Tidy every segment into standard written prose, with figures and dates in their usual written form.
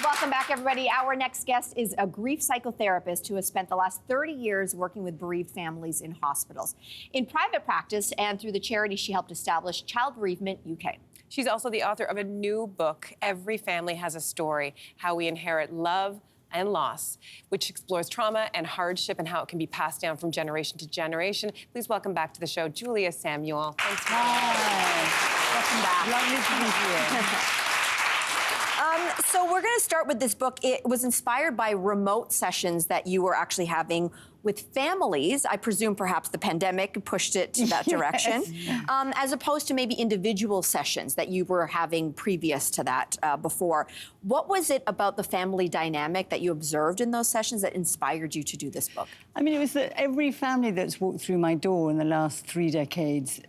Welcome back, everybody. Our next guest is a grief psychotherapist who has spent the last 30 years working with bereaved families in hospitals. In private practice and through the charity she helped establish, Child Bereavement UK. She's also the author of a new book, Every Family Has a Story, How We Inherit Love and Loss, which explores trauma and hardship and how it can be passed down from generation to generation. Please welcome back to the show, Julia Samuel. Thanks for Welcome back. Lovely to be here. So we're going to start with this book. It was inspired by remote sessions that you were actually having with families. I presume perhaps the pandemic pushed it to that direction, as opposed to maybe individual sessions that you were having previous to that before. What was it about the family dynamic that you observed in those sessions that inspired you to do this book? I mean, it was that every family that's walked through my door in the last 3 decades,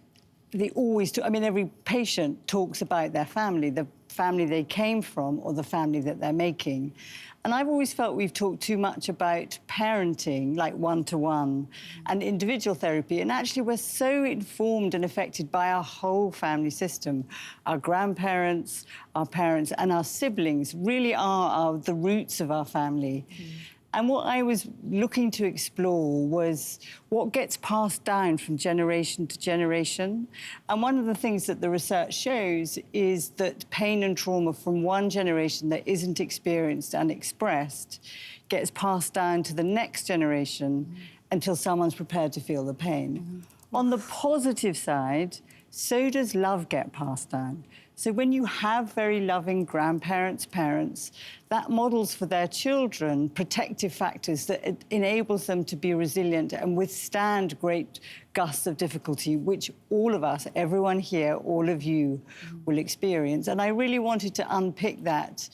they always talk, I mean, every patient talks about their family, the family they came from or the family that they're making. And I've always felt we've talked too much about parenting, like one-to-one, and individual therapy. And actually, we're so informed and affected by our whole family system. Our grandparents, our parents, and our siblings really are the roots of our family. And what I was looking to explore was what gets passed down from generation to generation. And one of the things that the research shows is that pain and trauma from one generation that isn't experienced and expressed gets passed down to the next generation until someone's prepared to feel the pain. On the positive side, so does love get passed down. So when you have very loving grandparents, parents, that models for their children protective factors that it enables them to be resilient and withstand great gusts of difficulty, which all of us, everyone here, all of you will experience. And I really wanted to unpick that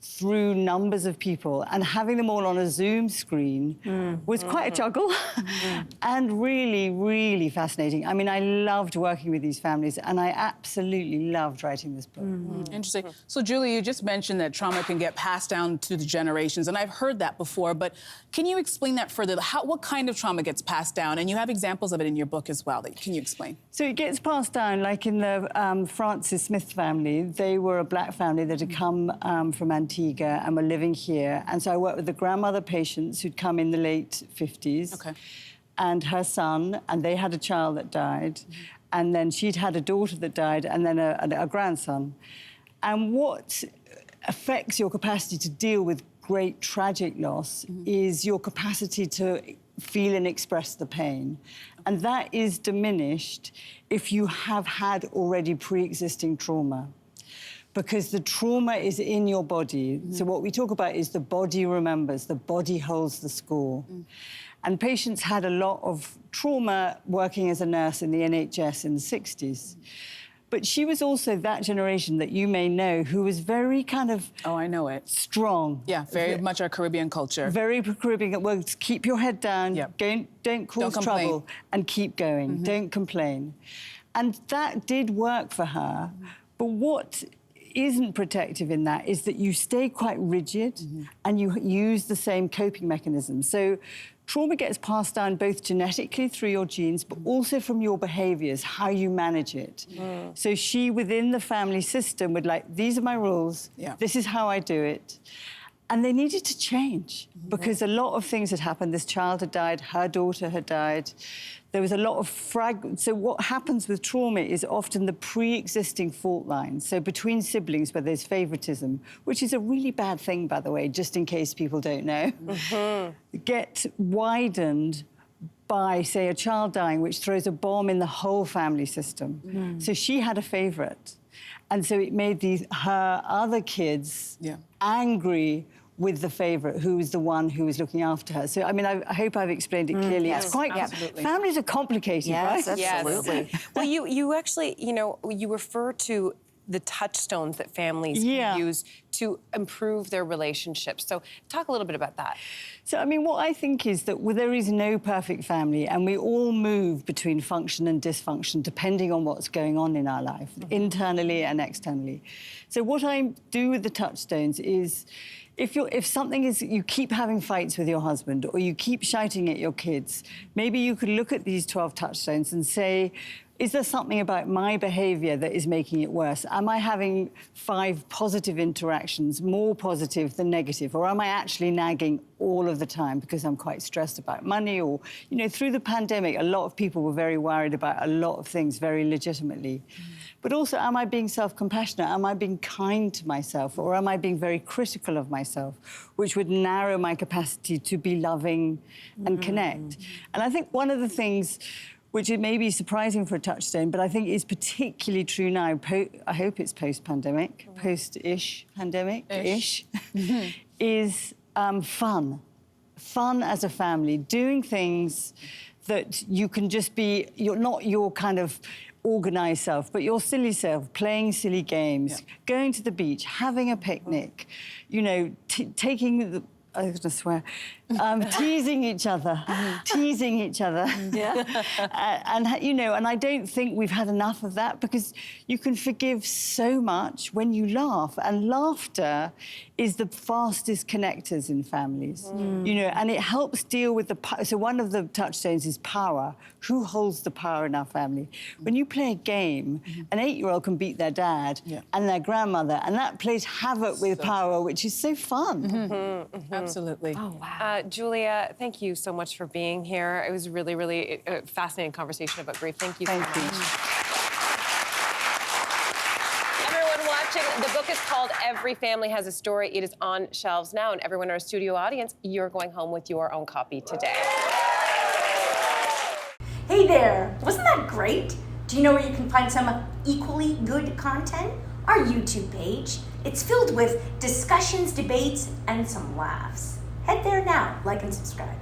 through numbers of people, and having them all on a Zoom screen was quite a juggle and really, really fascinating. I mean, I loved working with these families, and I absolutely loved writing this book. Interesting. So, Julie, you just mentioned that trauma can get passed down to the generations, and I've heard that before, but can you explain that further? What kind of trauma gets passed down? And you have examples of it in your book as well. Can you explain? So it gets passed down, like in the Francis Smith family. They were a black family that had come from Antigua and were living here. And so I worked with the grandmother patients who'd come in the late 50s and her son, and they had a child that died. And then she'd had a daughter that died and then a grandson. And what affects your capacity to deal with great tragic loss is your capacity to feel and express the pain. And that is diminished if you have had already pre-existing trauma, because the trauma is in your body. So what we talk about is the body remembers, the body holds the score. And patients had a lot of trauma working as a nurse in the NHS in the 60s. But she was also that generation that you may know who was very kind of... Oh, I know it. Strong. Yeah, very much our Caribbean culture. Very Caribbean. Well, keep your head down, don't cause trouble, and keep going. Don't complain. And that did work for her. But what isn't protective in that is that you stay quite rigid and you use the same coping mechanisms. So trauma gets passed down both genetically through your genes, but also from your behaviours, how you manage it. So she, within the family system, would like, these are my rules, this is how I do it. And they needed to change because a lot of things had happened. This child had died, her daughter had died. There was a lot of So what happens with trauma is often the pre-existing fault lines. So between siblings where there's favouritism, which is a really bad thing, by the way, just in case people don't know, get widened by, say, a child dying, which throws a bomb in the whole family system. So she had a favourite. And so it made her other kids angry with the favourite, who was the one who was looking after her. So, I mean, I hope I've explained it clearly. It's quite... Families are complicated, right? Absolutely. Well, you actually, you know, you refer to the touchstones that families can use to improve their relationships. So talk a little bit about that. So, I mean, what I think is that there is no perfect family, and we all move between function and dysfunction depending on what's going on in our life, internally and externally. So what I do with the touchstones is, if something is, you keep having fights with your husband or you keep shouting at your kids, maybe you could look at these 12 touchstones and say, is there something about my behaviour that is making it worse? Am I having 5 positive interactions, more positive than negative? Or am I actually nagging all of the time because I'm quite stressed about money? Or, you know, through the pandemic, a lot of people were very worried about a lot of things very legitimately. But also, am I being self-compassionate? Am I being kind to myself? Or am I being very critical of myself, which would narrow my capacity to be loving and connect? And I think one of the things which it may be surprising for a touchstone, but I think is particularly true now, I hope it's post-pandemic, post-ish pandemic-ish, is fun. Fun as a family, doing things that you can just be, you're not your kind of organised self, but your silly self, playing silly games, going to the beach, having a picnic, you know, taking the, I was going to swear, teasing each other, Yeah. And, you know, and I don't think we've had enough of that, because you can forgive so much when you laugh, and laughter is the fastest connectors in families, you know, and it helps deal with the... So one of the touchstones is power. Who holds the power in our family? When you play a game, an 8-year-old can beat their dad and their grandmother, and that plays havoc with power, which is so fun. Absolutely. Oh, wow. Julia, thank you so much for being here. It was really, really a fascinating conversation about grief. Thank you so much. Everyone watching, the book is called Every Family Has a Story. It is on shelves now, and everyone in our studio audience, you're going home with your own copy today. Hey there, wasn't that great? Do you know where you can find some equally good content? Our YouTube page. It's filled with discussions, debates, and some laughs. Head there now, like and subscribe.